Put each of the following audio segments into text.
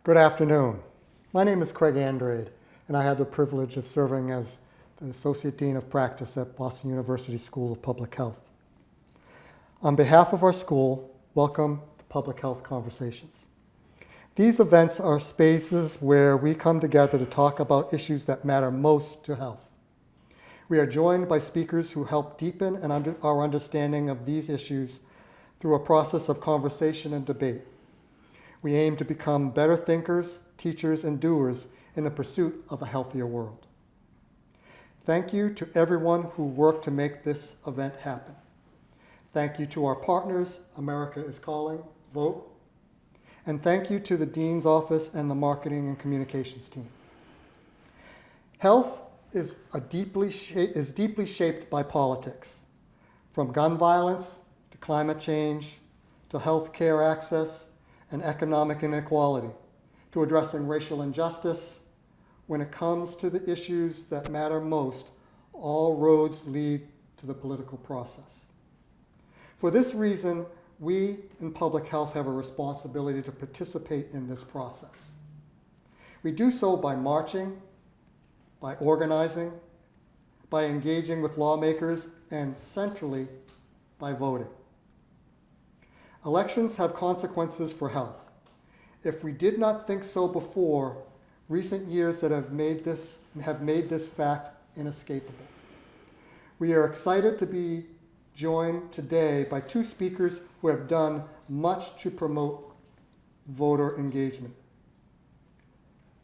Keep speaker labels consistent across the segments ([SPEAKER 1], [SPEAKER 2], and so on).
[SPEAKER 1] Good afternoon. My name is Craig Andrade, and I have the privilege of serving as the Associate Dean of Practice at Boston University School of Public Health. On behalf of our school, welcome to Public Health Conversations. These events are spaces where we come together to talk about issues that matter most to health. We are joined by speakers who help deepen our understanding of these issues through a process of conversation and debate. We aim to become better thinkers, teachers, and doers in the pursuit of a healthier world. Thank you to everyone who worked to make this event happen. Thank you to our partners, America is Calling, Vote. And thank you to the Dean's Office and the Marketing and Communications team. Health is deeply shaped by politics, from gun violence to climate change to health care access and economic inequality, to addressing racial injustice. When it comes to the issues that matter most, all roads lead to the political process. For this reason, we in public health have a responsibility to participate in this process. We do so by marching, by organizing, by engaging with lawmakers, and centrally, by voting. Elections have consequences for health. If we did not think so before, recent years that have made this fact inescapable. We are excited to be joined today by two speakers who have done much to promote voter engagement.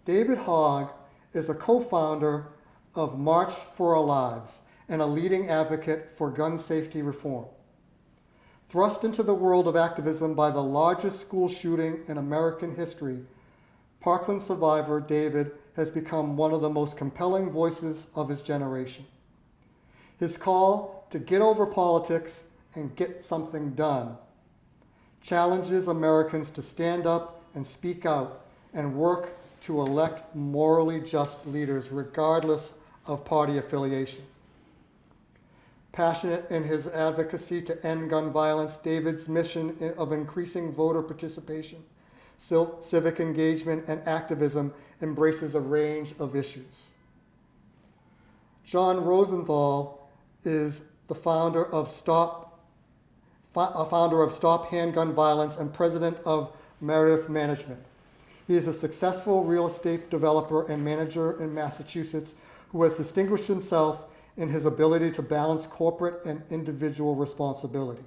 [SPEAKER 1] David Hogg is a co-founder of March for Our Lives and a leading advocate for gun safety reform. Thrust into the world of activism by the largest school shooting in American history, Parkland survivor David has become one of the most compelling voices of his generation. His call to get over politics and get something done challenges Americans to stand up and speak out and work to elect morally just leaders regardless of party affiliation. Passionate in his advocacy to end gun violence, David's mission of increasing voter participation, civic engagement, and activism embraces a range of issues. John Rosenthal is the founder of Stop Handgun Violence and president of Meredith Management. He is a successful real estate developer and manager in Massachusetts who has distinguished himself in his ability to balance corporate and individual responsibility.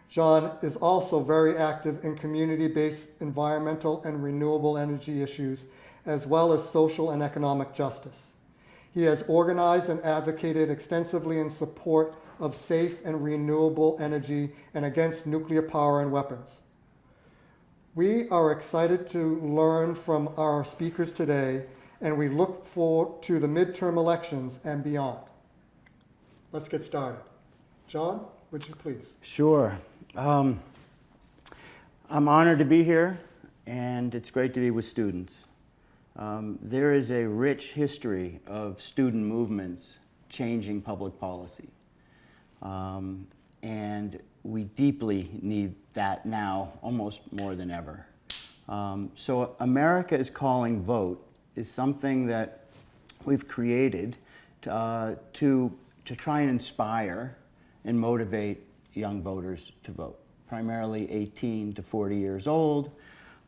[SPEAKER 1] John is also very active in community-based environmental and renewable energy issues, as well as social and economic justice. He has organized and advocated extensively in support of safe and renewable energy and against nuclear power and weapons. We are excited to learn from our speakers today, and we look forward to the midterm elections and beyond. Let's get started. John, would you please?
[SPEAKER 2] Sure. I'm honored to be here, and it's great to be with students. There is a rich history of student movements changing public policy, and we deeply need that now, almost more than ever. So America is Calling Vote is something that we've created to try and inspire and motivate young voters to vote, primarily 18 to 40 years old,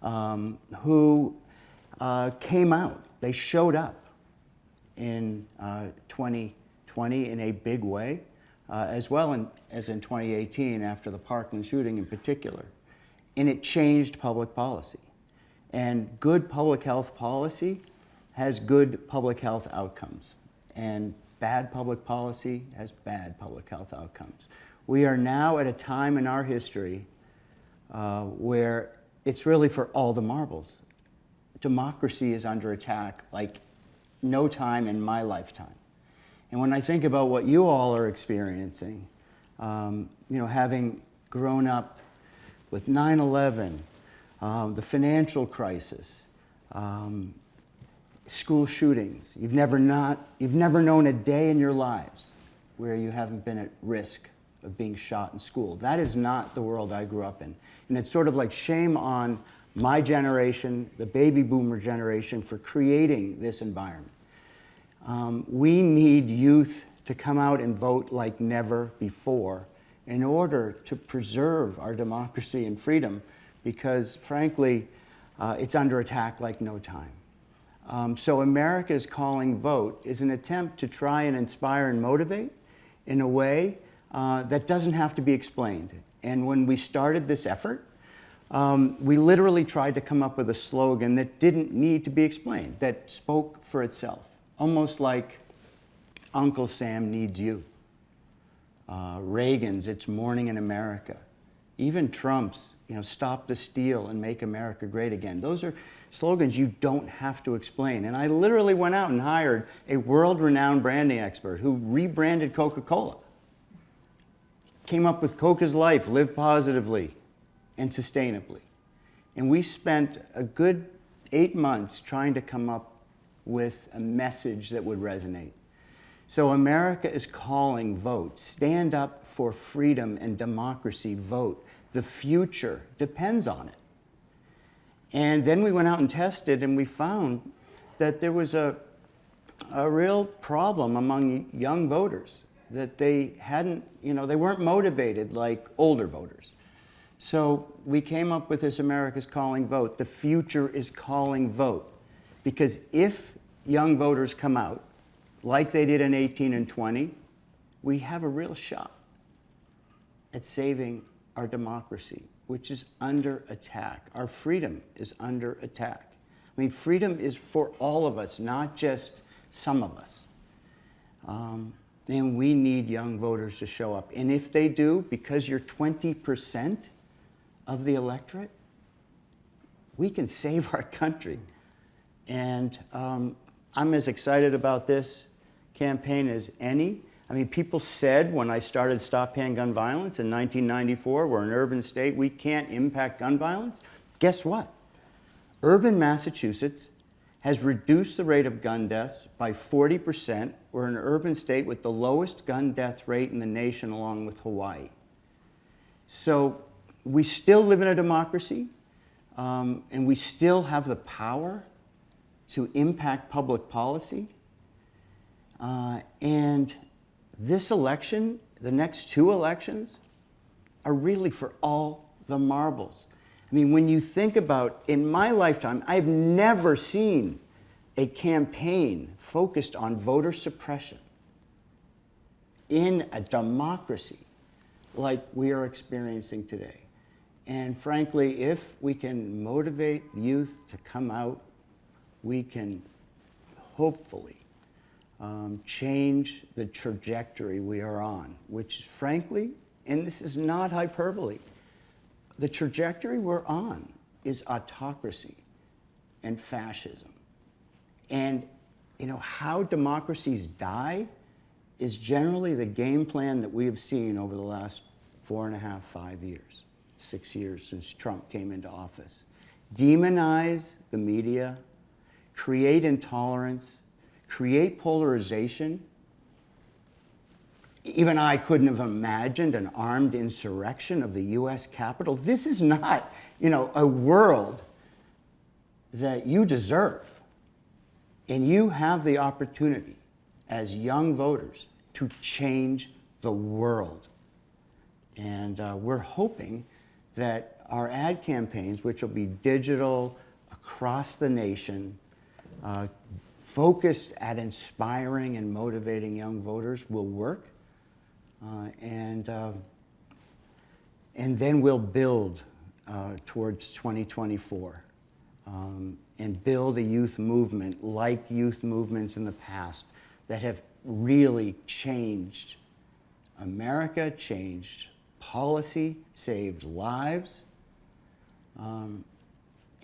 [SPEAKER 2] who came out. They showed up in 2020 in a big way, as well as in 2018 after the Parkland shooting in particular. And it changed public policy. And good public health policy has good public health outcomes, and bad public policy has bad public health outcomes. We are now at a time in our history where it's really for all the marbles. Democracy is under attack like no time in my lifetime. And when I think about what you all are experiencing, having grown up with 9/11, the financial crisis, school shootings. You've never known a day in your lives where you haven't been at risk of being shot in school. That is not the world I grew up in. And it's sort of like shame on my generation, the baby boomer generation, for creating this environment. We need youth to come out and vote like never before in order to preserve our democracy and freedom, because frankly, it's under attack like no time. So America's Calling Vote is an attempt to try and inspire and motivate in a way that doesn't have to be explained. And when we started this effort, we literally tried to come up with a slogan that didn't need to be explained, that spoke for itself, almost like Uncle Sam needs you. Reagan's It's Morning in America. Even Trump's, Stop the Steal and Make America Great Again. Those are slogans you don't have to explain. And I literally went out and hired a world-renowned branding expert who rebranded Coca-Cola. Came up with Coca's Life, live positively and sustainably. And we spent a good 8 months trying to come up with a message that would resonate. So America is Calling Vote. Stand up for freedom and democracy, vote. The future depends on it. And then we went out and tested, and we found that there was a real problem among young voters, that they hadn't, they weren't motivated like older voters. So we came up with this America's Calling Vote. The future is calling vote. Because if young voters come out, like they did in 18 and 20, we have a real shot at saving our democracy, which is under attack. Our freedom is under attack. I mean, freedom is for all of us, not just some of us. And we need young voters to show up. And if they do, because you're 20% of the electorate, we can save our country. And I'm as excited about this campaign as any. I mean, people said when I started Stop Handgun Violence in 1994, we're an urban state, we can't impact gun violence. Guess what? Urban Massachusetts has reduced the rate of gun deaths by 40%. We're an urban state with the lowest gun death rate in the nation, along with Hawaii. So we still live in a democracy, and we still have the power to impact public policy. And this election, the next 2 elections, are really for all the marbles. I mean, when you think about, in my lifetime, I've never seen a campaign focused on voter suppression in a democracy like we are experiencing today. And frankly, if we can motivate youth to come out, we can hopefully change the trajectory we are on, which is frankly, and this is not hyperbole, the trajectory we're on is autocracy and fascism. And how democracies die is generally the game plan that we have seen over the last 4.5, 5 years, 6 years since Trump came into office. Demonize the media, create intolerance, create polarization. Even I couldn't have imagined an armed insurrection of the US Capitol. This is not, a world that you deserve. And you have the opportunity as young voters to change the world. And we're hoping that our ad campaigns, which will be digital across the nation, focused at inspiring and motivating young voters, will work. And then we'll build towards 2024 and build a youth movement like youth movements in the past that have really changed America, changed policy, saved lives. And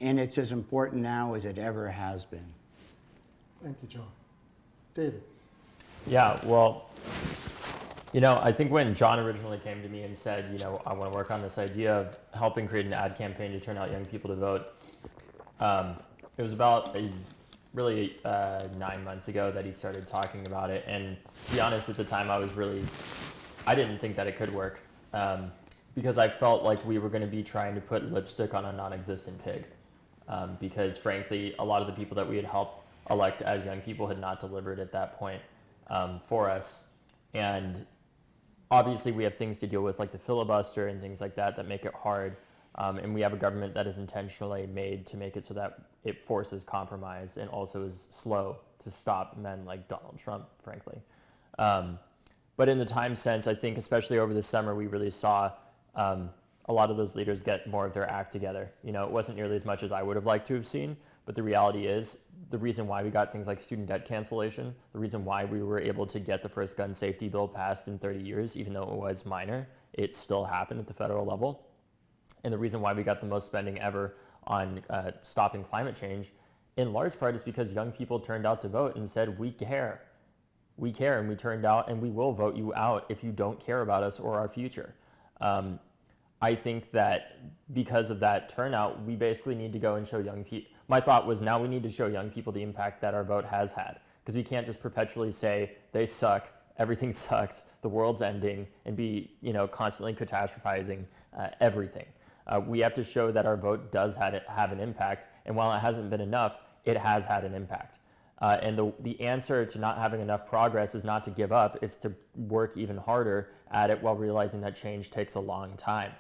[SPEAKER 2] it's as important now as it ever has been.
[SPEAKER 1] Thank you, John. David.
[SPEAKER 3] Yeah, well, I think when John originally came to me and said, I want to work on this idea of helping create an ad campaign to turn out young people to vote, it was about 9 months ago that he started talking about it. And to be honest, at the time, I didn't think that it could work, because I felt like we were going to be trying to put lipstick on a non-existent pig. because frankly, a lot of the people that we had helped elect as young people had not delivered at that point for us. And obviously we have things to deal with like the filibuster and things like that make it hard. And we have a government that is intentionally made to make it so that it forces compromise and also is slow to stop men like Donald Trump, frankly. But in the time since, I think especially over the summer, we really saw a lot of those leaders get more of their act together. You know, it wasn't nearly as much as I would have liked to have seen, but the reality is the reason why we got things like student debt cancellation, the reason why we were able to get the first gun safety bill passed in 30 years, even though it was minor, it still happened at the federal level. And the reason why we got the most spending ever on stopping climate change, in large part, is because young people turned out to vote and said, we care. We care, and we turned out, and we will vote you out if you don't care about us or our future. I think that because of that turnout, we basically need to go and show young people. My thought was now we need to show young people the impact that our vote has had, because we can't just perpetually say they suck, everything sucks, the world's ending, and be constantly catastrophizing everything. We have to show that our vote does have an impact, and while it hasn't been enough, it has had an impact. And the answer to not having enough progress is not to give up, it's to work even harder at it while realizing that change takes a long time.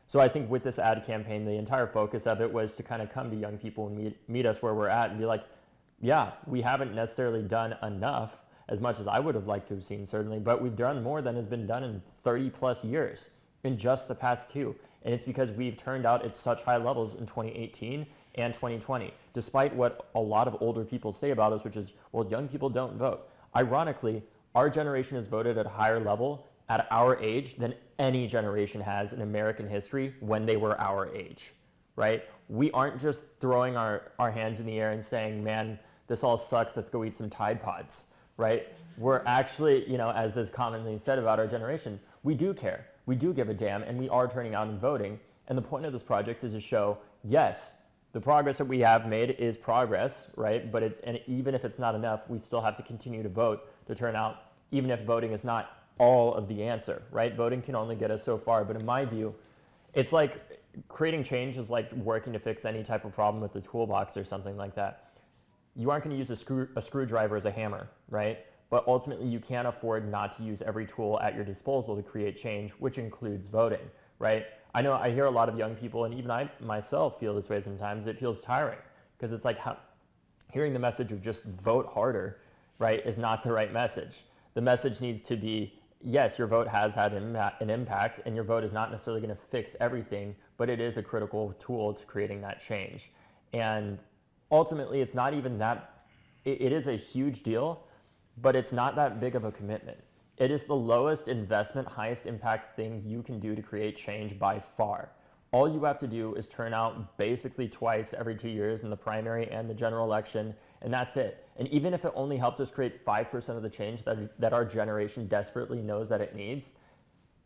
[SPEAKER 3] So I think with this ad campaign, the entire focus of it was to kind of come to young people and meet us where we're at and be like, yeah, we haven't necessarily done enough, as much as I would have liked to have seen, certainly, but we've done more than has been done in 30 plus years in just the past 2. And it's because we've turned out at such high levels in 2018 and 2020, despite what a lot of older people say about us, which is, well, young people don't vote. Ironically, our generation has voted at a higher level at our age than any generation has in American history when they were our age, right? We aren't just throwing our hands in the air and saying, man, this all sucks, let's go eat some Tide Pods, right? We're actually, as is commonly said about our generation, we do care, we do give a damn, and we are turning out and voting. And the point of this project is to show, yes, the progress that we have made is progress, right? But even if it's not enough, we still have to continue to vote to turn out, even if voting is not all of the answer, right? Voting can only get us so far. But in my view, it's like creating change is like working to fix any type of problem with the toolbox or something like that. You aren't going to use a screwdriver as a hammer, right? But ultimately, you can't afford not to use every tool at your disposal to create change, which includes voting, right? I know I hear a lot of young people, and even I myself feel this way sometimes. It feels tiring because it's like hearing the message of just vote harder, right, is not the right message. The message needs to be, yes, your vote has had an impact, and your vote is not necessarily going to fix everything, but it is a critical tool to creating that change. And ultimately, it's not even that, it is a huge deal, but it's not that big of a commitment. It is the lowest investment, highest impact thing you can do to create change by far. All you have to do is turn out basically twice every 2 years in the primary and the general election, and that's it. And even if it only helped us create 5% of the change that our generation desperately knows that it needs,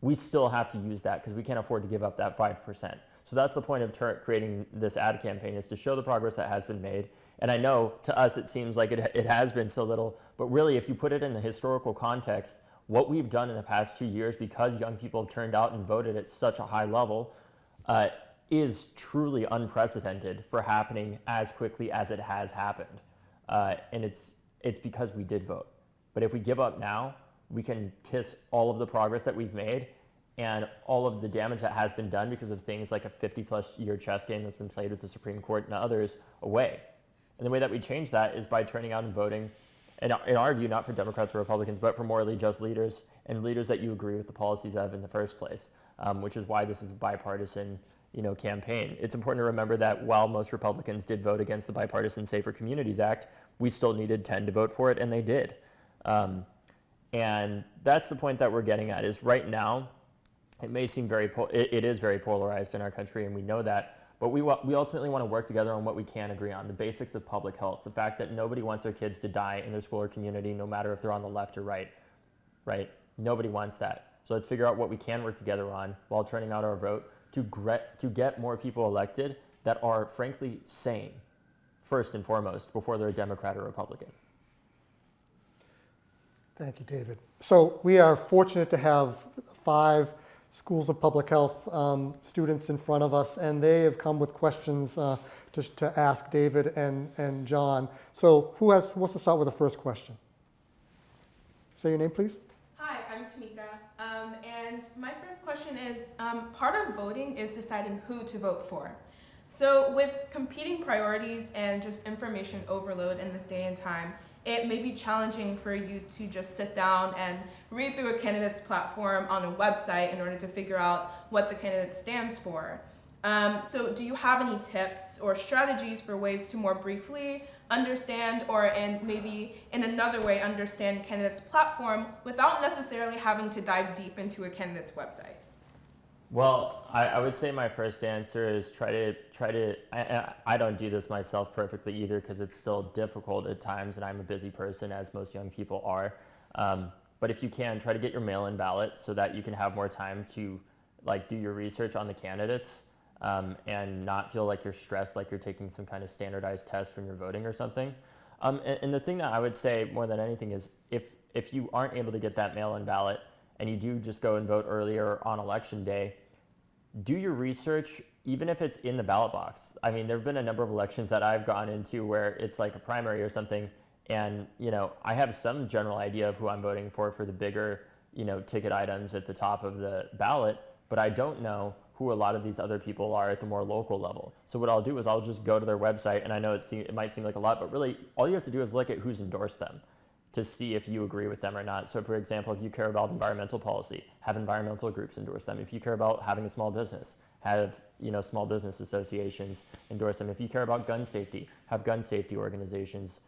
[SPEAKER 3] we still have to use that because we can't afford to give up that 5%. So that's the point of creating this ad campaign, is to show the progress that has been made. And I know to us it seems like it has been so little, but really if you put it in the historical context, what we've done in the past 2 years, because young people have turned out and voted at such a high level, is truly unprecedented for happening as quickly as it has happened. And it's because we did vote. But if we give up now, we can kiss all of the progress that we've made and all of the damage that has been done because of things like a 50-plus year chess game that's been played with the Supreme Court and others away. And the way that we change that is by turning out and voting, and in our view, not for Democrats or Republicans, but for morally just leaders and leaders that you agree with the policies of in the first place, which is why this is a bipartisan campaign. It's important to remember that while most Republicans did vote against the Bipartisan Safer Communities Act, we still needed 10 to vote for it, and they did. And that's the point that we're getting at, is right now, it may seem it is very polarized in our country, and we know that, but we ultimately want to work together on what we can agree on, the basics of public health, the fact that nobody wants their kids to die in their school or community, no matter if they're on the left or right? Nobody wants that. So let's figure out what we can work together on while turning out our vote to get more people elected that are, frankly, sane, first and foremost, before they're a Democrat or Republican.
[SPEAKER 1] Thank you, David. So we are fortunate to have 5 schools of public health students in front of us, and they have come with questions to ask David and John. So who wants to start with the first question? Say your name, please.
[SPEAKER 4] Hi, I'm Tamika, and my first question is, part of voting is deciding who to vote for. So with competing priorities and just information overload in this day and time, it may be challenging for you to just sit down and read through a candidate's platform on a website in order to figure out what the candidate stands for. So do you have any tips or strategies for ways to more briefly understand, and maybe in another way understand a candidate's platform without necessarily having to dive deep into a candidate's website?
[SPEAKER 3] Well, I would say my first answer is try to. I don't do this myself perfectly either because it's still difficult at times, and I'm a busy person, as most young people are. But if you can, try to get your mail-in ballot so that you can have more time to do your research on the candidates and not feel like you're stressed, like you're taking some kind of standardized test when you're voting or something. And the thing that I would say more than anything is if you aren't able to get that mail-in ballot and you do just go and vote earlier on election day, do your research, even if it's in the ballot box. I mean, there have been a number of elections that I've gone into where it's like a primary or something, and I have some general idea of who I'm voting for the bigger ticket items at the top of the ballot, but I don't know who a lot of these other people are at the more local level. So what I'll do is I'll just go to their website, and I know it might seem like a lot, but really all you have to do is look at who's endorsed them to see if you agree with them or not. So for example, if you care about environmental policy, have environmental groups endorse them. If you care about having a small business, have small business associations endorse them. If you care about gun safety, have gun safety organizations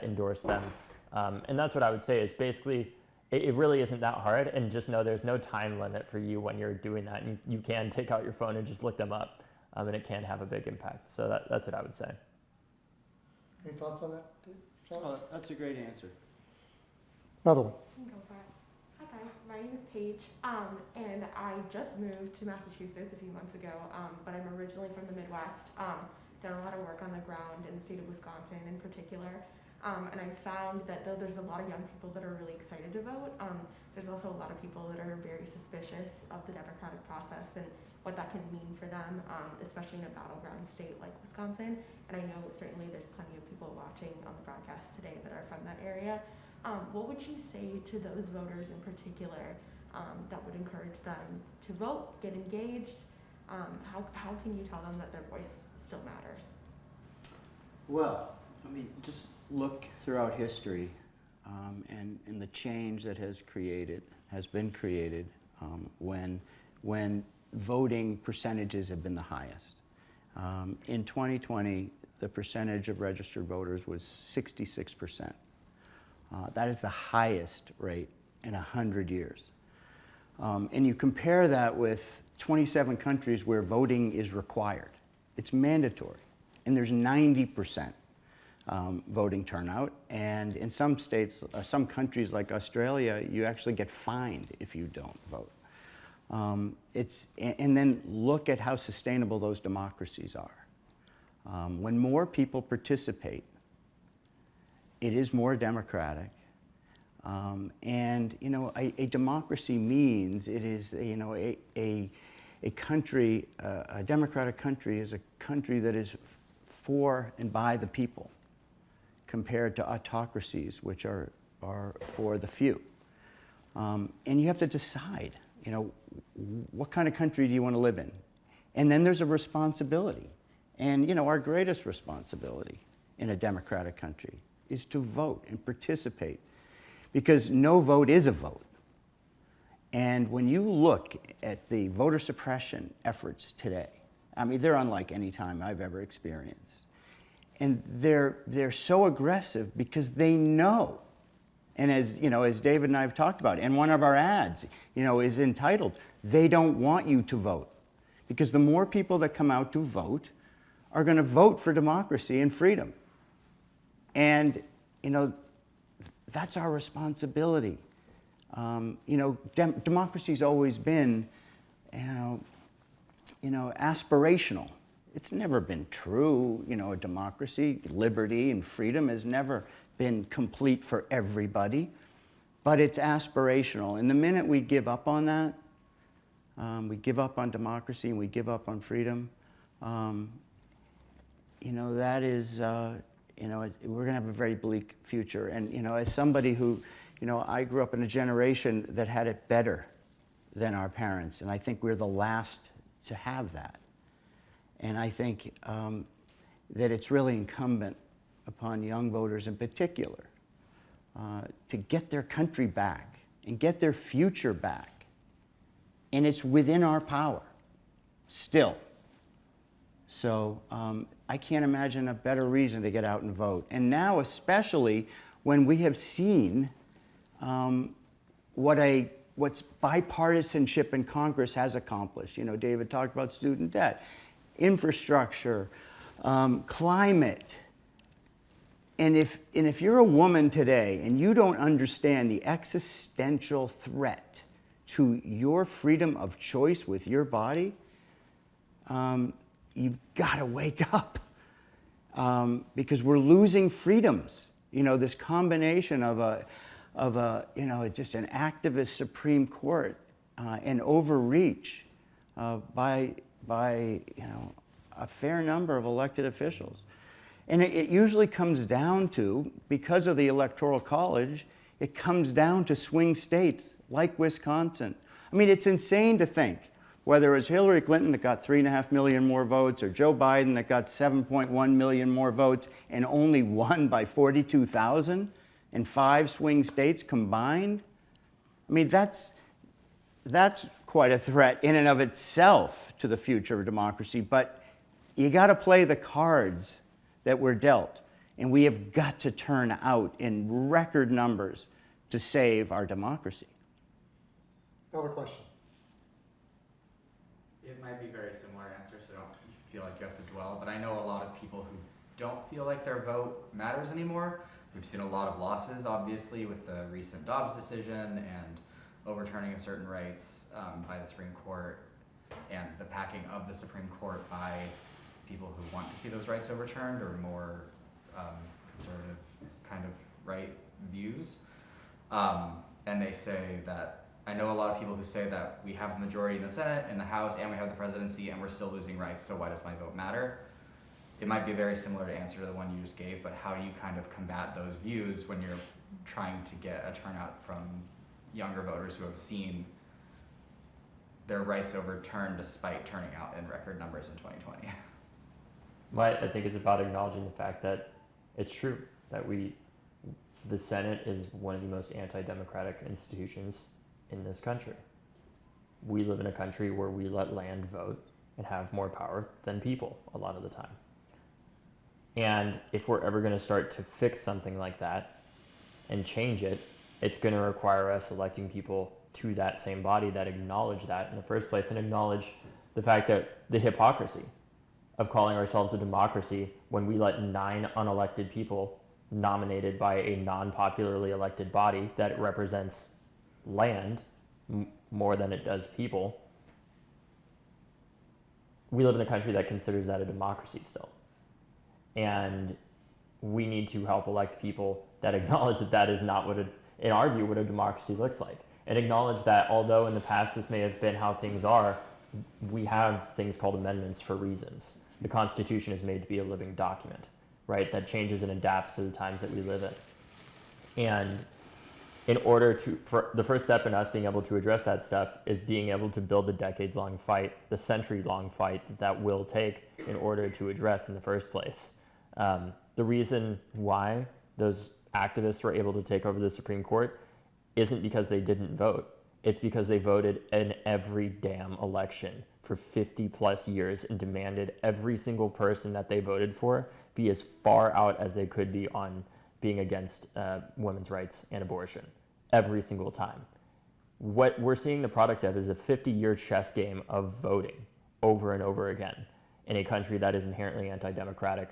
[SPEAKER 3] endorse them. And that's what I would say is basically it really isn't that hard, and just know there's no time limit for you when you're doing that. And you can take out your phone and just look them up, and it can have a big impact. So that's what I would say.
[SPEAKER 1] Any thoughts on that, John?
[SPEAKER 2] Oh, that's a great answer.
[SPEAKER 1] Another one.
[SPEAKER 5] I can go for it. Hi guys, my name is Paige, and I just moved to Massachusetts a few months ago, but I'm originally from the Midwest. Done a lot of work on the ground in the state of Wisconsin in particular, and I found that though there's a lot of young people that are really excited to vote, there's also a lot of people that are very suspicious of the democratic process and what that can mean for them, especially in a battleground state like Wisconsin. And I know certainly there's plenty of people watching on the broadcast today that are from that area. What would you say to those voters in particular that would encourage them to vote, get engaged? How can you tell them that their voice still matters?
[SPEAKER 2] Well, I mean, just look throughout history and the change that has been created when voting percentages have been the highest. In 2020, the percentage of registered voters was 66%. That is the highest rate in 100 years. And you compare that with 27 countries where voting is required. It's mandatory. And there's 90% voting turnout. And in some states, some countries like Australia, you actually get fined if you don't vote. And then look at how sustainable those democracies are. When more people participate, it is more democratic, and a democracy means it is a country, a democratic country is a country that is for and by the people, compared to autocracies which are for the few. And you have to decide, what kind of country do you want to live in, and then there's a responsibility, and our greatest responsibility in a democratic country is to vote and participate, because no vote is a vote. And when you look at the voter suppression efforts today, I mean, they're unlike any time I've ever experienced. And they're so aggressive because they know, and as David and I have talked about, and one of our ads, is entitled, "They don't want you to vote." Because the more people that come out to vote are going to vote for democracy and freedom. And, that's our responsibility. Democracy's always been, aspirational. It's never been true, a democracy. Liberty and freedom has never been complete for everybody, but it's aspirational. And the minute we give up on that, we give up on democracy and we give up on freedom, that is, we're going to have a very bleak future. And, as somebody who, I grew up in a generation that had it better than our parents, and I think we're the last to have that. And I think that it's really incumbent upon young voters in particular to get their country back and get their future back. And it's within our power, still. So I can't imagine a better reason to get out and vote. And now, especially when we have seen what's bipartisanship in Congress has accomplished. David talked about student debt, infrastructure, climate. And if you're a woman today and you don't understand the existential threat to your freedom of choice with your body, you've got to wake up, because we're losing freedoms. This combination of just an activist Supreme Court and overreach by a fair number of elected officials. And it usually comes down to, because of the Electoral College, it comes down to swing states like Wisconsin. I mean, it's insane to think, whether it's Hillary Clinton that got 3.5 million more votes or Joe Biden that got 7.1 million more votes and only won by 42,000 in 5 swing states combined. I mean, that's quite a threat in and of itself to the future of democracy. But you got to play the cards that we're dealt, and we have got to turn out in record numbers to save our democracy.
[SPEAKER 1] Another question.
[SPEAKER 6] It might be a very similar answer, so don't feel like you have to dwell, but I know a lot of people who don't feel like their vote matters anymore. We've seen a lot of losses, obviously, with the recent Dobbs decision and overturning of certain rights by the Supreme Court, and the packing of the Supreme Court by people who want to see those rights overturned or more conservative kind of right views. And they say that, I know a lot of people who say that we have the majority in the Senate, in the House, and we have the presidency, and we're still losing rights, so why does my vote matter? It might be a very similar answer to the one you just gave, but how do you kind of combat those views when you're trying to get a turnout from younger voters who have seen their rights overturned despite turning out in record numbers in 2020?
[SPEAKER 3] Well, I think it's about acknowledging the fact that it's true that the Senate is one of the most anti-democratic institutions in this country. We live in a country where we let land vote and have more power than people a lot of the time. And if we're ever going to start to fix something like that and change it, it's going to require us electing people to that same body that acknowledge that in the first place, and acknowledge the fact that the hypocrisy of calling ourselves a democracy when we let 9 unelected people nominated by a non-popularly elected body that represents land more than it does people. We live in a country that considers that a democracy still. And we need to help elect people that acknowledge that that is not what, in our view, what a democracy looks like. And acknowledge that although in the past this may have been how things are, we have things called amendments for reasons. The Constitution is made to be a living document, right, that changes and adapts to the times that we live in. And in order for the first step in us being able to address that stuff is being able to build the decades-long fight, the century-long fight that will take in order to address in the first place. The reason why those activists were able to take over the Supreme Court isn't because they didn't vote. It's because they voted in every damn election for 50 plus years and demanded every single person that they voted for be as far out as they could be on being against women's rights and abortion every single time. What we're seeing the product of is a 50-year chess game of voting over and over again in a country that is inherently anti-democratic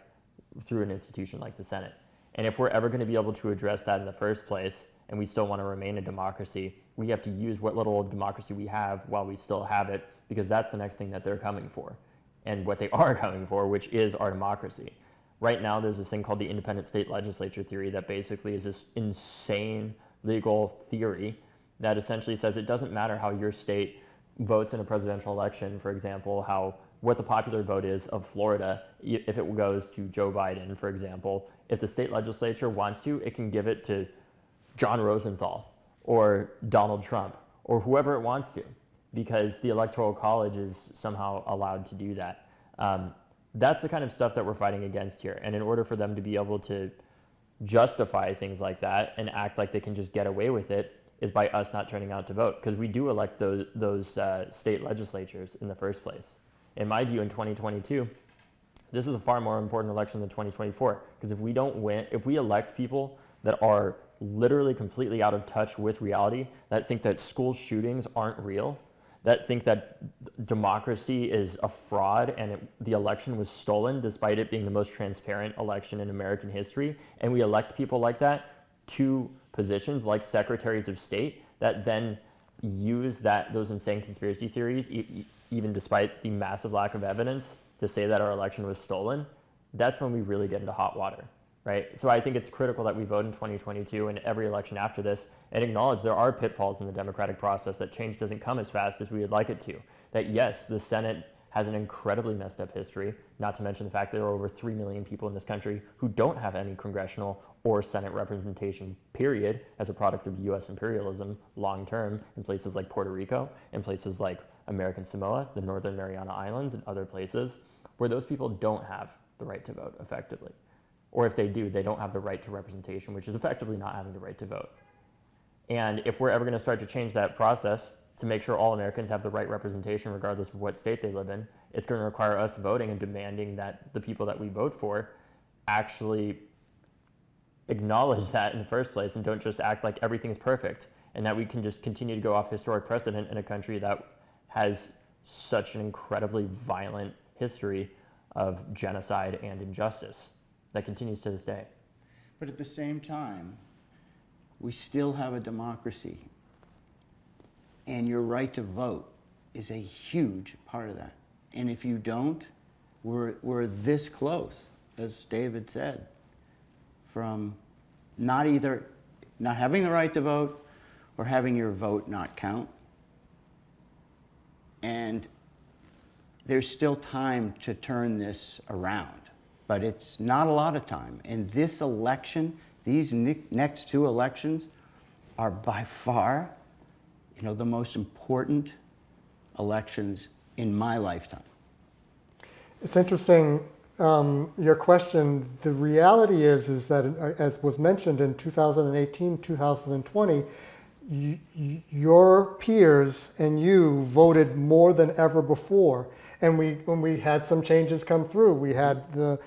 [SPEAKER 3] through an institution like the Senate. And if we're ever going to be able to address that in the first place, and we still want to remain a democracy, we have to use what little democracy we have while we still have it, because that's the next thing that they're coming for, and what they are coming for, which is our democracy. Right now, there's this thing called the independent state legislature theory that basically is this insane legal theory that essentially says it doesn't matter how your state votes in a presidential election, for example, what the popular vote is of Florida, if it goes to Joe Biden, for example, if the state legislature wants to, it can give it to John Rosenthal or Donald Trump or whoever it wants to, because the Electoral College is somehow allowed to do that. That's the kind of stuff that we're fighting against here. And in order for them to be able to justify things like that and act like they can just get away with it is by us not turning out to vote, because we do elect those state legislatures in the first place. In my view, in 2022, this is a far more important election than 2024, because if we don't win, if we elect people that are literally completely out of touch with reality, that think that school shootings aren't real, that think that democracy is a fraud and the election was stolen despite it being the most transparent election in American history, and we elect people like that to positions like secretaries of state that then use those insane conspiracy theories, even despite the massive lack of evidence, to say that our election was stolen, that's when we really get into hot water, right? So I think it's critical that we vote in 2022 and every election after this and acknowledge there are pitfalls in the democratic process, that change doesn't come as fast as we would like it to. That yes, the Senate has an incredibly messed up history, not to mention the fact that there are over 3 million people in this country who don't have any congressional or Senate representation, period, as a product of US imperialism long term in places like Puerto Rico, in places like American Samoa, the Northern Mariana Islands, and other places where those people don't have the right to vote effectively. Or if they do, they don't have the right to representation, which is effectively not having the right to vote. And if we're ever going to start to change that process to make sure all Americans have the right representation regardless of what state they live in, it's going to require us voting and demanding that the people that we vote for actually acknowledge that in the first place and don't just act like everything's perfect, and that we can just continue to go off historic precedent in a country that has such an incredibly violent history of genocide and injustice that continues to this day.
[SPEAKER 2] But at the same time, we still have a democracy. And your right to vote is a huge part of that. And if you don't, we're this close, as David said, from not having the right to vote or having your vote not count. And there's still time to turn this around, but it's not a lot of time. And this election, these next two elections are by far, the most important elections in my lifetime.
[SPEAKER 1] It's interesting, your question. The reality is that, as was mentioned in 2018, 2020, your peers and you voted more than ever before. And when we had some changes come through, we had the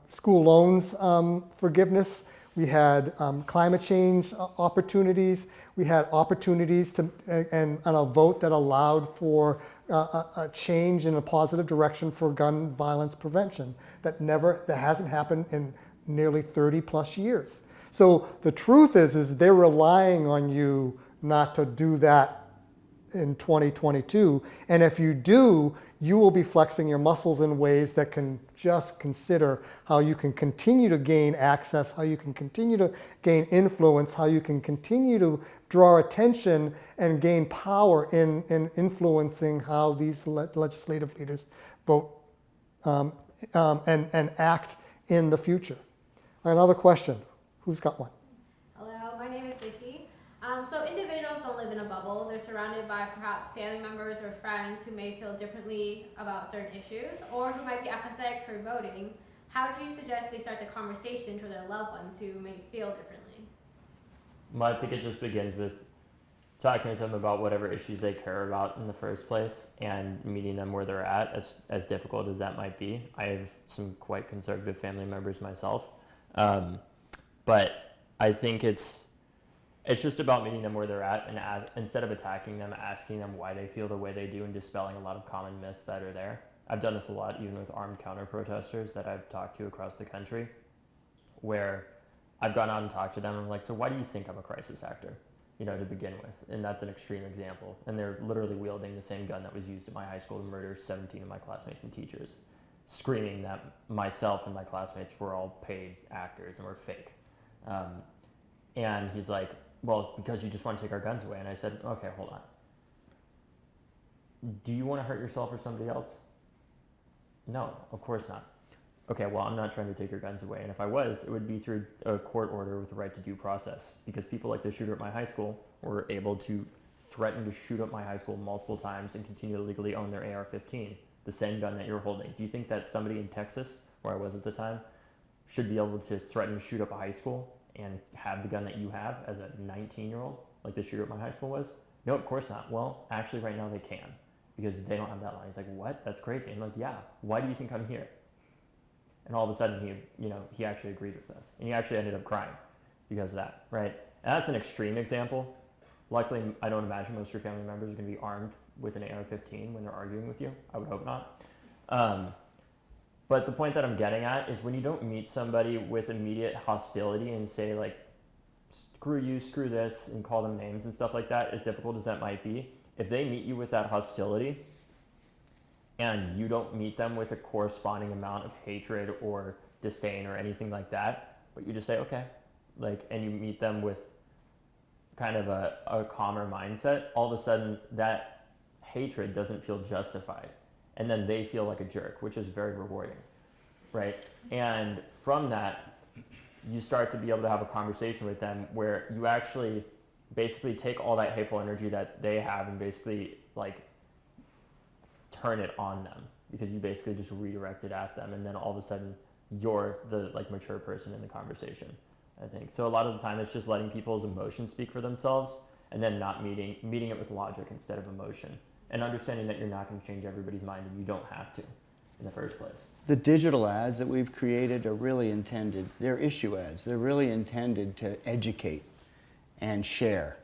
[SPEAKER 1] school loans forgiveness. We had climate change opportunities. We had opportunities and a vote that allowed for a change in a positive direction for gun violence prevention that hasn't happened in nearly 30 plus years. So the truth is they're relying on you not to do that in 2022. And if you do, you will be flexing your muscles in ways that can just consider how you can continue to gain access, how you can continue to gain influence, how you can continue to draw attention and gain power in influencing how these legislative leaders vote and act in the future. Another question. Who's got one?
[SPEAKER 7] Hello, my name is Vicky. So individuals don't live in a bubble. They're surrounded by perhaps family members or friends who may feel differently about certain issues or who might be apathetic for voting. How do you suggest they start the conversation for their loved ones who may feel differently?
[SPEAKER 3] Well, I think it just begins with talking with them about whatever issues they care about in the first place and meeting them where they're at, as difficult as that might be. I have some quite conservative family members myself. But I think it's just about meeting them where they're at and instead of attacking them, asking them why they feel the way they do and dispelling a lot of common myths that are there. I've done this a lot even with armed counter-protesters that I've talked to across the country, where I've gone out and talked to them and I'm like, so why do you think I'm a crisis actor, to begin with? And that's an extreme example. And they're literally wielding the same gun that was used at my high school to murder 17 of my classmates and teachers, screaming that myself and my classmates were all paid actors and were fake. And he's like, well, because you just want to take our guns away. And I said, okay, hold on. Do you want to hurt yourself or somebody else? No, of course not. Okay, well, I'm not trying to take your guns away. And if I was, it would be through a court order with the right to due process. Because people like the shooter at my high school were able to threaten to shoot up my high school multiple times and continue to legally own their AR-15, the same gun that you're holding. Do you think that somebody in Texas, where I was at the time, should be able to threaten to shoot up a high school and have the gun that you have as a 19-year-old, like the shooter at my high school was? No, of course not. Well, actually, right now they can, because they don't have that line. He's like, what? That's crazy. I'm like, yeah. Why do you think I'm here? And all of a sudden, he actually agreed with us, and he actually ended up crying because of that, right? And that's an extreme example. Luckily, I don't imagine most of your family members are going to be armed with an AR-15 when they're arguing with you. I would hope not. But the point that I'm getting at is when you don't meet somebody with immediate hostility and say, like, screw you, screw this, and call them names and stuff like that, as difficult as that might be, if they meet you with that hostility and you don't meet them with a corresponding amount of hatred or disdain or anything like that, but you just say, okay, like, and you meet them with kind of a calmer mindset, all of a sudden that hatred doesn't feel justified. And then they feel like a jerk, which is very rewarding, right? And from that, you start to be able to have a conversation with them where you actually basically take all that hateful energy that they have and basically like turn it on them, because you basically just redirect it at them, and then all of a sudden you're the like mature person in the conversation, I think. So a lot of the time it's just letting people's emotions speak for themselves, and then not meeting it with logic instead of emotion, and understanding that you're not going to change everybody's mind and you don't have to in the first place.
[SPEAKER 2] The digital ads that we've created are really intended, they're issue ads, they're really intended to educate and share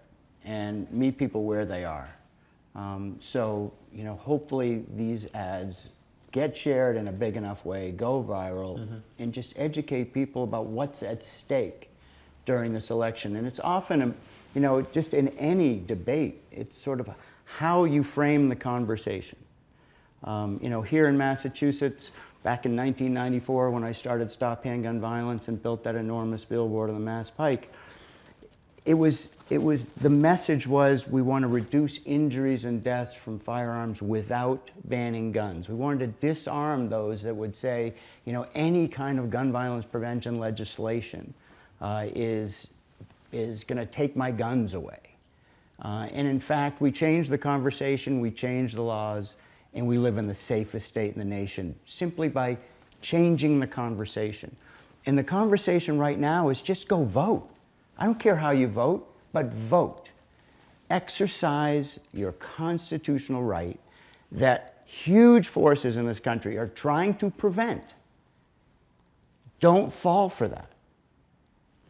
[SPEAKER 2] and meet people where they are. So, hopefully these ads get shared in a big enough way, go viral, and just educate people about what's at stake during this election. And it's often, just in any debate, it's sort of how you frame the conversation. Here in Massachusetts, back in 1994, when I started Stop Handgun Violence and built that enormous billboard on the Mass Pike, the message was we want to reduce injuries and deaths from firearms without banning guns. We wanted to disarm those that would say, any kind of gun violence prevention legislation is going to take my guns away. And in fact, we changed the conversation, we changed the laws, and we live in the safest state in the nation simply by changing the conversation. And the conversation right now is just go vote. I don't care how you vote, but vote. Exercise your constitutional right that huge forces in this country are trying to prevent. Don't fall for that.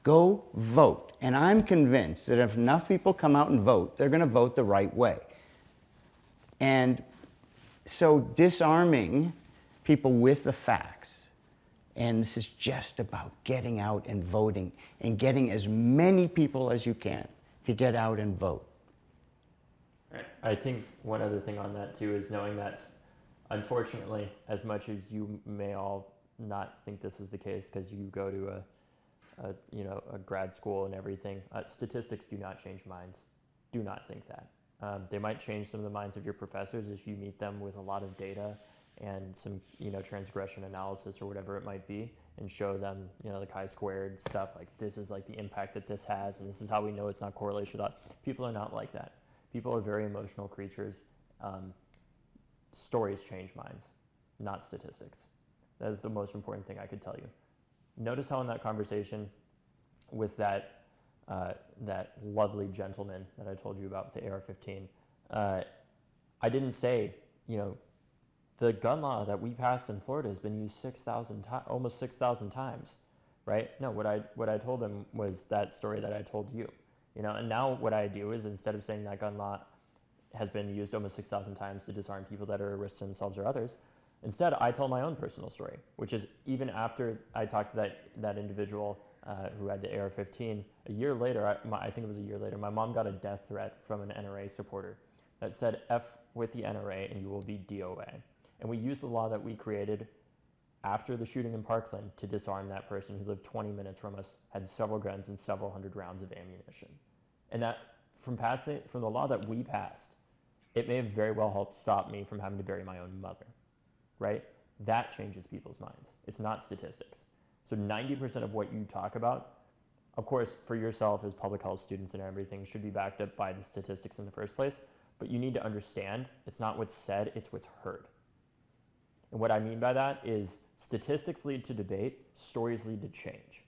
[SPEAKER 2] Go vote. And I'm convinced that if enough people come out and vote, they're going to vote the right way. And so disarming people with the facts, and this is just about getting out and voting and getting as many people as you can to get out and vote.
[SPEAKER 3] Right. I think one other thing on that too is knowing that, unfortunately, as much as you may all not think this is the case because you go to a grad school and everything, statistics do not change minds. Do not think that. They might change some of the minds of your professors if you meet them with a lot of data and some, transgression analysis or whatever it might be, and show them, the chi-squared stuff, like this is like the impact that this has, and this is how we know it's not correlation with that. People are not like that. People are very emotional creatures. Stories change minds, not statistics. That is the most important thing I could tell you. Notice how in that conversation with that lovely gentleman that I told you about with the AR-15, I didn't say, the gun law that we passed in Florida has been used almost 6,000 times, right? No, what I told him was that story that I told you, and now what I do is, instead of saying that gun law has been used almost 6,000 times to disarm people that are a risk to themselves or others, instead I tell my own personal story, which is even after I talked to that individual who had the AR-15, a year later, I think it was a year later, my mom got a death threat from an NRA supporter that said, F with the NRA and you will be DOA. And we used the law that we created after the shooting in Parkland to disarm that person who lived 20 minutes from us, had several guns and several hundred rounds of ammunition. And that from the law that we passed, it may have very well helped stop me from having to bury my own mother, right? That changes people's minds. It's not statistics. So 90% of what you talk about, of course, for yourself as public health students and everything, should be backed up by the statistics in the first place. But you need to understand it's not what's said, it's what's heard. And what I mean by that is statistics lead to debate, stories lead to change.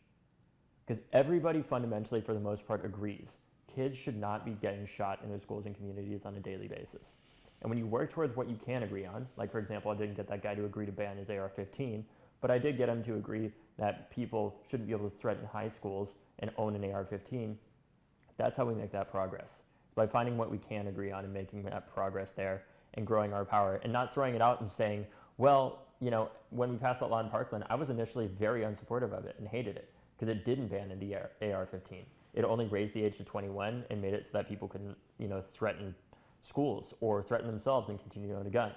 [SPEAKER 3] Because everybody fundamentally, for the most part, agrees kids should not be getting shot in their schools and communities on a daily basis. And when you work towards what you can agree on, like for example, I didn't get that guy to agree to ban his AR-15, but I did get him to agree that people shouldn't be able to threaten high schools and own an AR-15. That's how we make that progress. It's by finding what we can agree on and making that progress there and growing our power and not throwing it out and saying, well, you know, when we passed that law in Parkland, I was initially very unsupportive of it and hated it because it didn't ban the AR-15. It only raised the age to 21 and made it so that people couldn't, you know, threaten schools or threaten themselves and continue to own a gun.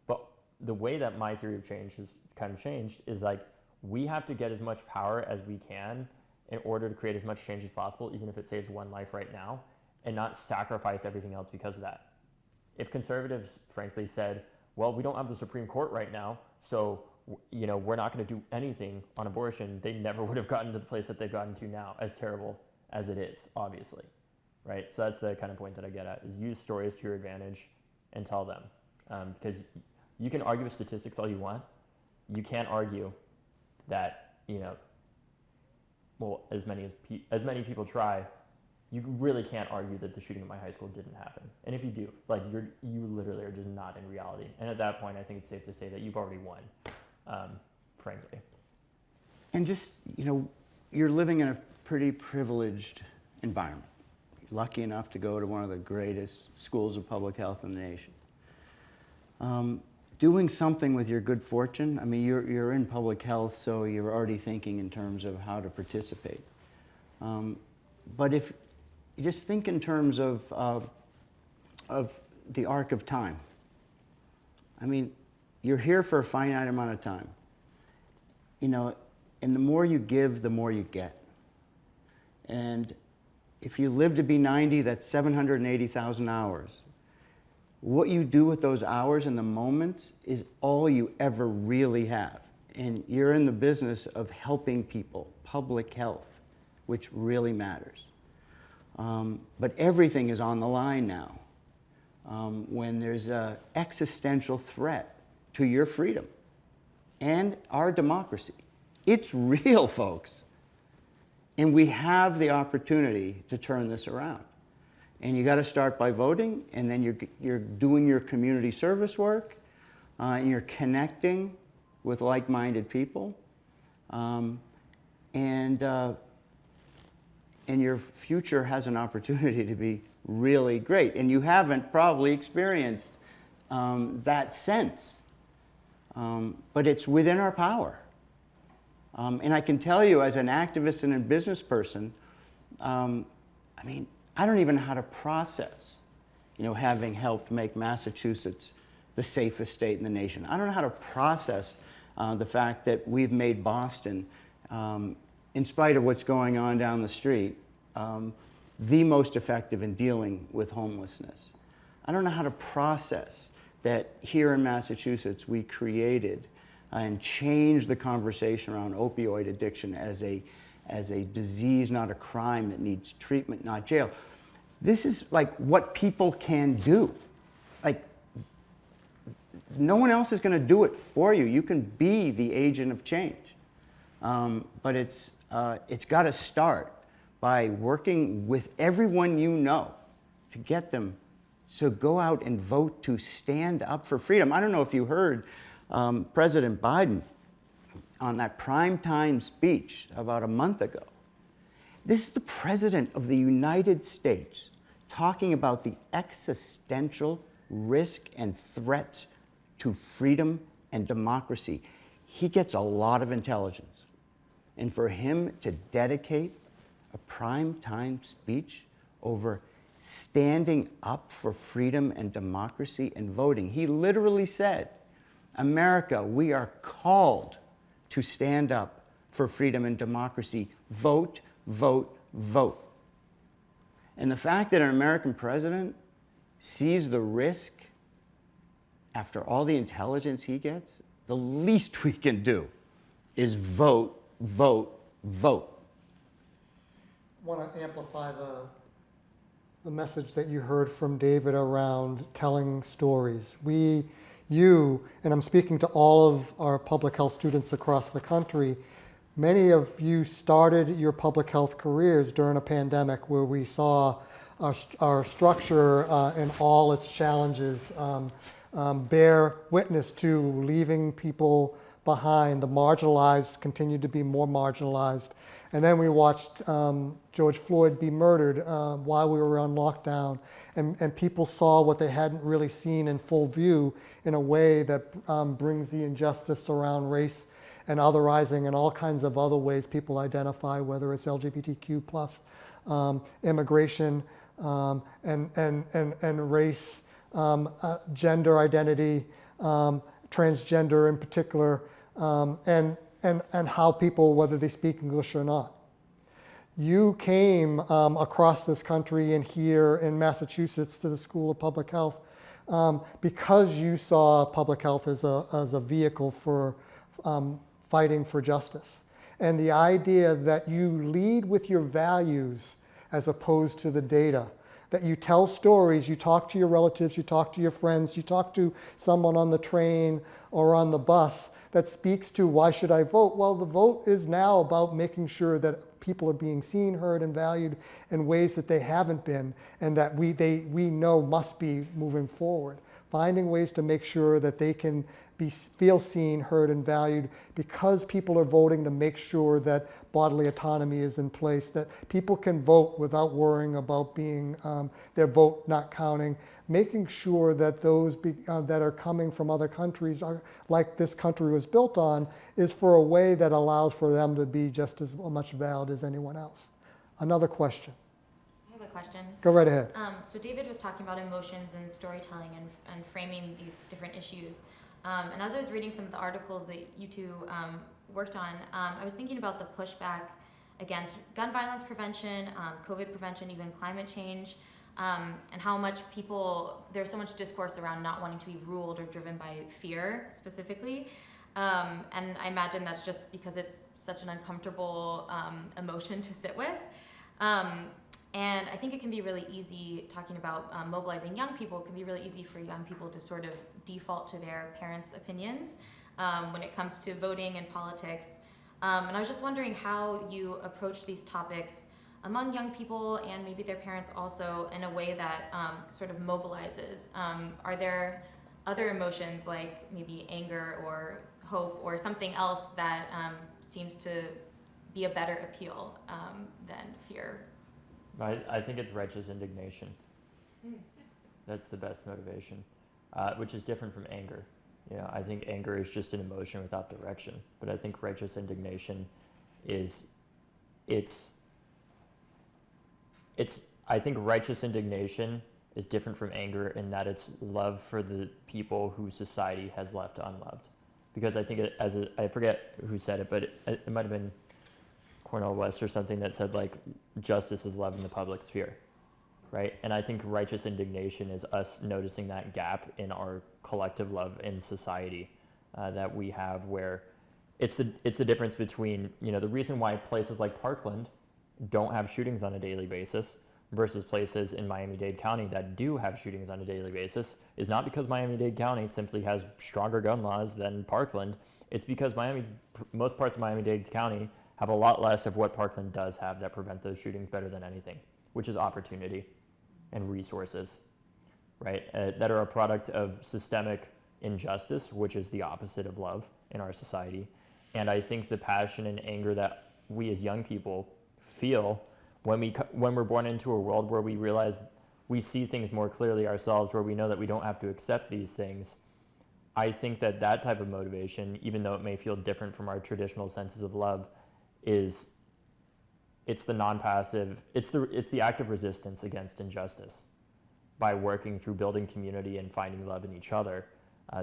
[SPEAKER 3] But the way that my theory of change has kind of changed is like we have to get as much power as we can in order to create as much change as possible, even if it saves one life right now, and not sacrifice everything else because of that. If conservatives, frankly, said, well, we don't have the Supreme Court right now, so you know, we're not going to do anything on abortion, they never would have gotten to the place that they've gotten to now, as terrible as it is, obviously, right? So that's the kind of point that I get at, is use stories to your advantage and tell them. Because you can argue with statistics all you want. You can't argue that, you know, well, as many people try, you really can't argue that the shooting at my high school didn't happen. And if you do, like you literally are just not in reality. And at that point, I think it's safe to say that you've already won, frankly.
[SPEAKER 2] And just, you know, you're living in a pretty privileged environment. You're lucky enough to go to one of the greatest schools of public health in the nation. Doing something with your good fortune, I mean, you're in public health, so you're already thinking in terms of how to participate. But if you just think in terms of the arc of time. I mean, you're here for a finite amount of time. You know, and the more you give, the more you get. And if you live to be 90, that's 780,000 hours. What you do with those hours and the moments is all you ever really have. And you're in the business of helping people, public health, which really matters. But everything is on the line now when there's an existential threat to your freedom and our democracy. It's real, folks. And we have the opportunity to turn this around. And you got to start by voting, and then you're doing your community service work, and you're connecting with like-minded people, and your future has an opportunity to be really great. And you haven't probably experienced that sense, but it's within our power. And I can tell you, as an activist and a business person, I mean, I don't even know how to process, you know, having helped make Massachusetts the safest state in the nation. I don't know how to process the fact that we've made Boston, in spite of what's going on down the street, the most effective in dealing with homelessness. I don't know how to process that here in Massachusetts we created and changed the conversation around opioid addiction as a disease, not a crime that needs treatment, not jail. This is like what people can do. Like, no one else is going to do it for you. You can be the agent of change. But it's got to start by working with everyone you know to get them to go out and vote to stand up for freedom. I don't know if you heard President Biden on that primetime speech about a month ago. This is the President of the United States talking about the existential risk and threats to freedom and democracy. He gets a lot of intelligence. And for him to dedicate a primetime speech over standing up for freedom and democracy and voting, he literally said, America, we are called to stand up for freedom and democracy. Vote, vote, vote. And the fact that an American president sees the risk after all the intelligence he gets, the least we can do is vote, vote, vote.
[SPEAKER 1] I want to amplify the message that you heard from David around telling stories. You, and I'm speaking to all of our public health students across the country, many of you started your public health careers during a pandemic where we saw our structure and all its challenges bear witness to leaving people behind. The marginalized continued to be more marginalized. And then we watched George Floyd be murdered while we were on lockdown. And people saw what they hadn't really seen in full view in a way that brings the injustice around race and otherizing and all kinds of other ways people identify, whether it's LGBTQ plus, immigration, and race, gender identity, transgender in particular, and how people, whether they speak English or not. You came across this country and here in Massachusetts to the School of Public Health because you saw public health as a vehicle for fighting for justice. And the idea that you lead with your values as opposed to the data, that you tell stories, you talk to your relatives, you talk to your friends, you talk to someone on the train or on the bus that speaks to why should I vote? Well, the vote is now about making sure that people are being seen, heard, and valued in ways that they haven't been and that we know must be moving forward. Finding ways to make sure that they can feel seen, heard, and valued because people are voting to make sure that bodily autonomy is in place, that people can vote without worrying about being their vote not counting, making sure that those that are coming from other countries are like this country was built on is for a way that allows for them to be just as much valid as anyone else. Another question.
[SPEAKER 8] I have a question.
[SPEAKER 1] Go right ahead.
[SPEAKER 8] So David was talking about emotions and storytelling and framing these different issues. And as I was reading some of the articles that you two worked on, I was thinking about the pushback against gun violence prevention, COVID prevention, even climate change, and how much there's so much discourse around not wanting to be ruled or driven by fear specifically. And I imagine that's just because it's such an uncomfortable emotion to sit with. And I think it can be really easy, talking about mobilizing young people, it can be really easy for young people to sort of default to their parents' opinions when it comes to voting and politics. And I was just wondering how you approach these topics among young people and maybe their parents also in a way that sort of mobilizes. Are there other emotions like maybe anger or hope or something else that seems to be a better appeal than fear?
[SPEAKER 3] I think it's righteous indignation. That's the best motivation, which is different from anger. You know, I think anger is just an emotion without direction, but I think righteous indignation I think righteous indignation is different from anger in that it's love for the people who society has left unloved. Because I think I forget who said it, but it might have been Cornel West or something that said like justice is love in the public sphere, right? And I think righteous indignation is us noticing that gap in our collective love in society that we have, where it's the difference between, you know, the reason why places like Parkland don't have shootings on a daily basis versus places in Miami-Dade County that do have shootings on a daily basis is not because Miami-Dade County simply has stronger gun laws than Parkland. It's because most parts of Miami-Dade County have a lot less of what Parkland does have that prevent those shootings better than anything, which is opportunity and resources, right? That are a product of systemic injustice, which is the opposite of love in our society. And I think the passion and anger that we as young people feel when we're born into a world where we realize we see things more clearly ourselves, where we know that we don't have to accept these things, I think that type of motivation, even though it may feel different from our traditional senses of love, it's the non-passive, it's the active resistance against injustice by working through building community and finding love in each other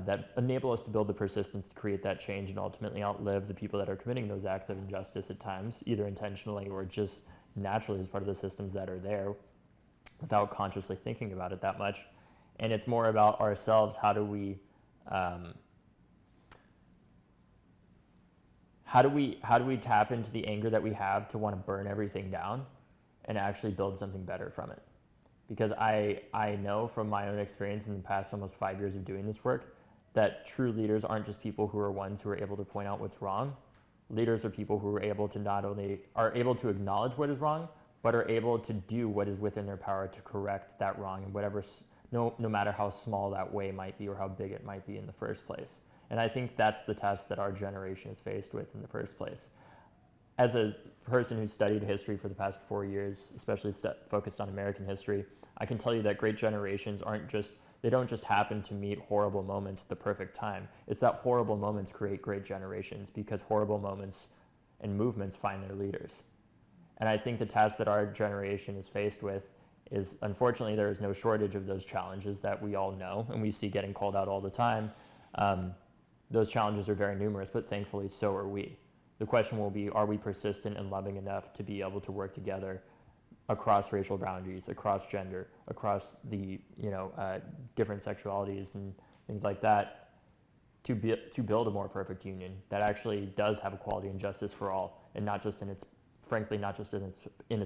[SPEAKER 3] that enable us to build the persistence to create that change and ultimately outlive the people that are committing those acts of injustice at times, either intentionally or just naturally as part of the systems that are there. without consciously thinking about it that much. And it's more about ourselves. How do we tap into the anger that we have to want to burn everything down and actually build something better from it? Because I know from my own experience in the past almost 5 years of doing this work that true leaders aren't just people who are ones who are able to point out what's wrong. Leaders are people who are able to not only are able to acknowledge what is wrong, but are able to do what is within their power to correct that wrong, and no matter how small that way might be or how big it might be in the first place. And I think that's the test that our generation is faced with in the first place. As a person who studied history for the past 4 years, especially focused on American history, I can tell you that great generations they don't just happen to meet horrible moments at the perfect time. It's that horrible moments create great generations, because horrible moments and movements find their leaders. And I think the task that our generation is faced with is, unfortunately, there is no shortage of those challenges that we all know and we see getting called out all the time. Those challenges are very numerous, but thankfully so are we. The question will be, are we persistent and loving enough to be able to work together across racial boundaries, across gender, across the different sexualities and things like that, to build a more perfect union that actually does have equality and justice for all, and not just in its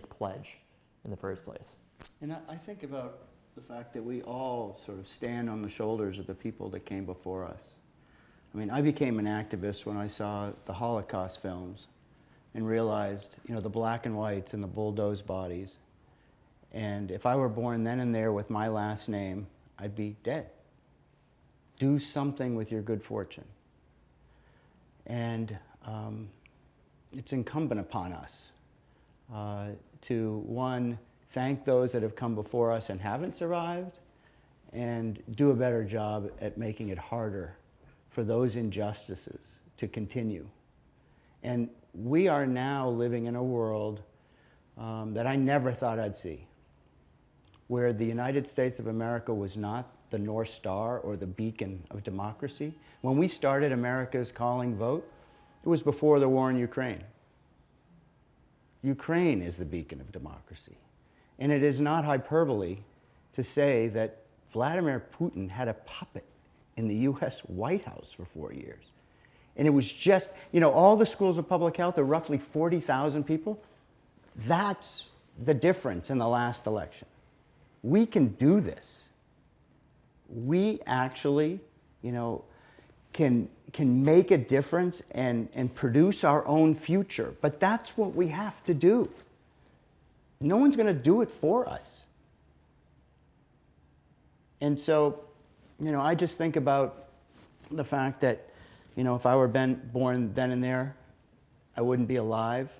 [SPEAKER 3] pledge in the first place.
[SPEAKER 2] And I think about the fact that we all sort of stand on the shoulders of the people that came before us. I mean, I became an activist when I saw the Holocaust films and realized, the black and whites and the bulldozed bodies. And if I were born then and there with my last name, I'd be dead. Do something with your good fortune. And it's incumbent upon us to, one, thank those that have come before us and haven't survived, and do a better job at making it harder for those injustices to continue. And we are now living in a world that I never thought I'd see, where the United States of America was not the North Star or the beacon of democracy. When we started America's Calling Vote, it was before the war in Ukraine. Ukraine is the beacon of democracy. And it is not hyperbole to say that Vladimir Putin had a puppet in the US White House for 4 years. And it was just, all the schools of public health are roughly 40,000 people. That's the difference in the last election. We can do this. We actually, can make a difference and produce our own future. But that's what we have to do. No one's going to do it for us. And so, I just think about the fact that, if I were born then and there, I wouldn't be alive.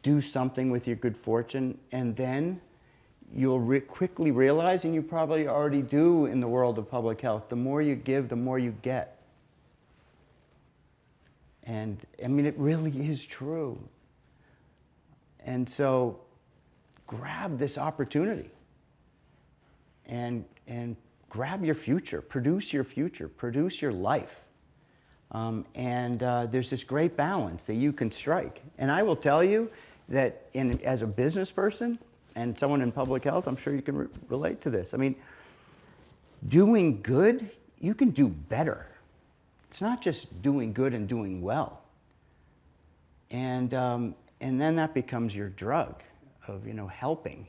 [SPEAKER 2] Do something with your good fortune, and then you'll quickly realize, and you probably already do in the world of public health, the more you give, the more you get. And, it really is true. And so, grab this opportunity and grab your future, produce your life. There's this great balance that you can strike. And I will tell you that as a business person and someone in public health, I'm sure you can relate to this. Doing good, you can do better. It's not just doing good and doing well. And then that becomes your drug of, helping.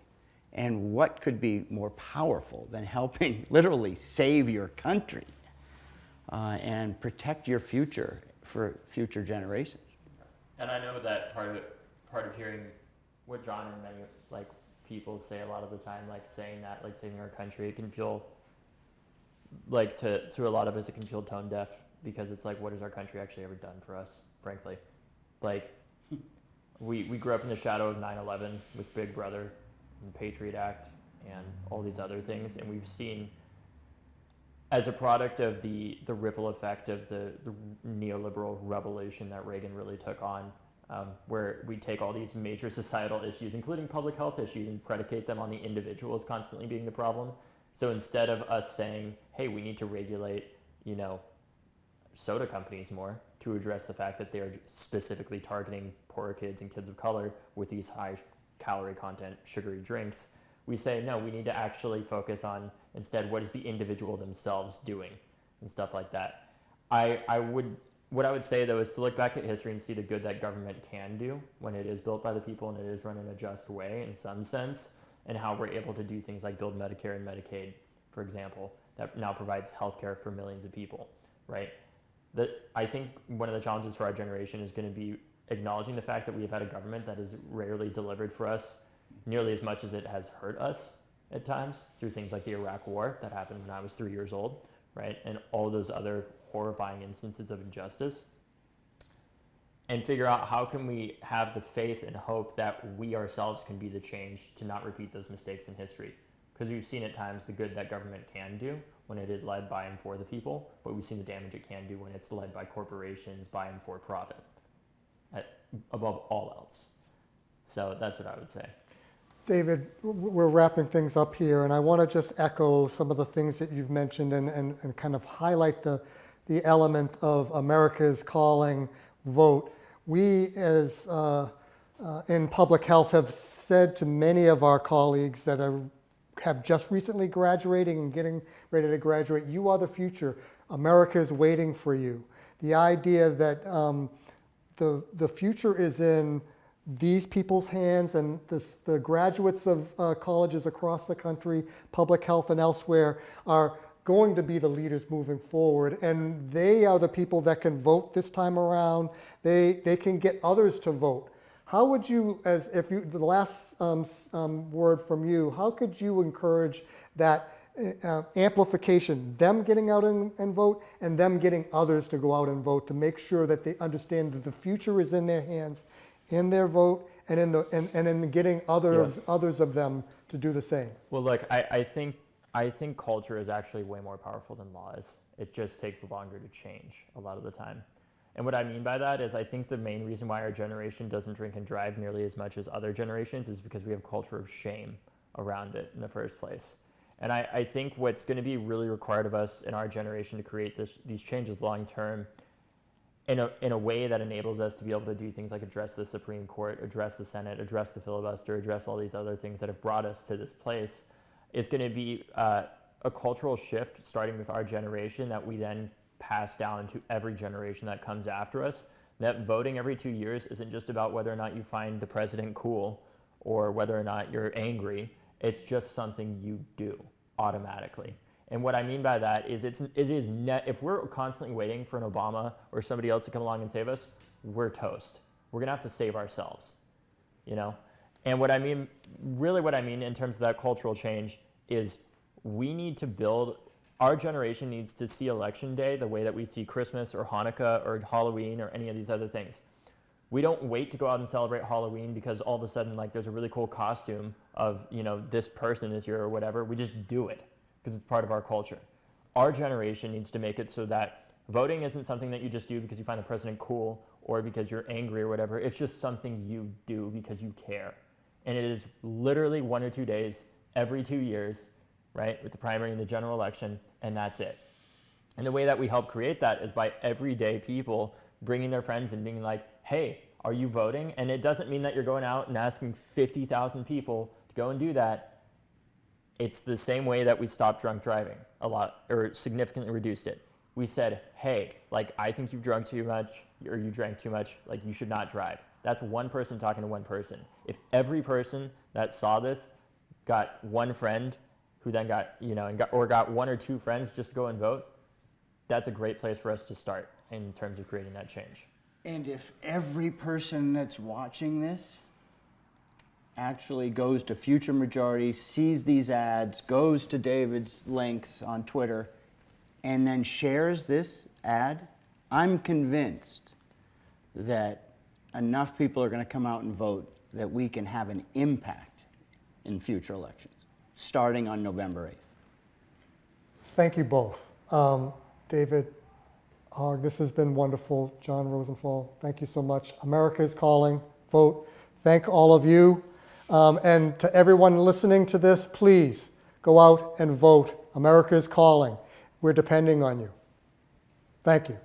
[SPEAKER 2] And what could be more powerful than helping literally save your country and protect your future for future generations?
[SPEAKER 3] And I know that part of hearing what John and many people say a lot of the time, saying that, saving our country, it can feel to a lot of us, it can feel tone deaf, because it's what has our country actually ever done for us, frankly? We grew up in the shadow of 9/11 with Big Brother and Patriot Act and all these other things, and we've seen, as a product of the ripple effect of the neoliberal revolution that Reagan really took on, where we take all these major societal issues, including public health issues, and predicate them on the individual as constantly being the problem. So instead of us saying, hey, we need to regulate, soda companies more to address the fact that they're specifically targeting poorer kids and kids of color with these high calorie content sugary drinks, We say, no, we need to actually focus on instead what is the individual themselves doing and stuff like that. What I would say though is to look back at history and see the good that government can do when it is built by the people and it is run in a just way in some sense, and how we're able to do things like build Medicare and Medicaid, for example, that now provides healthcare for millions of people, right? I think one of the challenges for our generation is going to be acknowledging the fact that we've had a government that has rarely delivered for us nearly as much as it has hurt us at times through things like the Iraq War that happened when I was 3 years old, right? And all those other horrifying instances of injustice. And figure out how can we have the faith and hope that we ourselves can be the change to not repeat those mistakes in history. Because we've seen at times the good that government can do when it is led by and for the people, but we've seen the damage it can do when it's led by corporations, by and for profit, above all else. So that's what I would say.
[SPEAKER 1] David, we're wrapping things up here, and I want to just echo some of the things that you've mentioned and kind of highlight the element of America's calling, vote. We as in public health have said to many of our colleagues that have just recently graduating and getting ready to graduate, you are the future. America is waiting for you. The idea that the future is in these people's hands, and the graduates of colleges across the country, public health and elsewhere, are going to be the leaders moving forward, and they are the people that can vote this time around. They can get others to vote. How would you, the last word from you, how could you encourage that amplification, them getting out and vote, and them getting others to go out and vote, to make sure that they understand that the future is in their hands, in their vote, and in getting others of them to do the same?
[SPEAKER 3] Well, look, I think culture is actually way more powerful than laws. It just takes longer to change a lot of the time. And what I mean by that is I think the main reason why our generation doesn't drink and drive nearly as much as other generations is because we have a culture of shame around it in the first place. And I think what's going to be really required of us in our generation to create these changes long term in a way that enables us to be able to do things like address the Supreme Court, address the Senate, address the filibuster, address all these other things that have brought us to this place, is going to be a cultural shift starting with our generation that we then pass down to every generation that comes after us. That voting every 2 years isn't just about whether or not you find the president cool or whether or not you're angry. It's just something you do automatically. And what I mean by that is if we're constantly waiting for an Obama or somebody else to come along and save us, we're toast. We're gonna have to save ourselves, you know? And what I mean in terms of that cultural change is we need to build, our generation needs to see Election Day the way that we see Christmas or Hanukkah or Halloween or any of these other things. We don't wait to go out and celebrate Halloween because all of a sudden like there's a really cool costume of, you know, this person this year or whatever. We just do it because it's part of our culture. Our generation needs to make it so that voting isn't something that you just do because you find the president cool or because you're angry or whatever. It's just something you do because you care. And it is literally 1 or 2 days every 2 years, right, with the primary and the general election, and that's it. And the way that we help create that is by everyday people bringing their friends and being like, hey, are you voting? And it doesn't mean that you're going out and asking 50,000 people to go and do that. It's the same way that we stopped drunk driving a lot, or significantly reduced it. We said, hey, like, I think you've drunk too much, or you drank too much, like, you should not drive. That's one person talking to one person. If every person that saw this got one friend who then got, you know, or got 1 or 2 friends just to go and vote, that's a great place for us to start in terms of creating that change.
[SPEAKER 2] And if every person that's watching this actually goes to Future Majority, sees these ads, goes to David's links on Twitter, and then shares this ad, I'm convinced that enough people are going to come out and vote that we can have an impact in future elections, starting on November 8th.
[SPEAKER 1] Thank you both. David Hogg, this has been wonderful. John Rosenthal, thank you so much. America is calling. Vote. Thank all of you. And to everyone listening to this, please go out and vote. America is calling. We're depending on you. Thank you.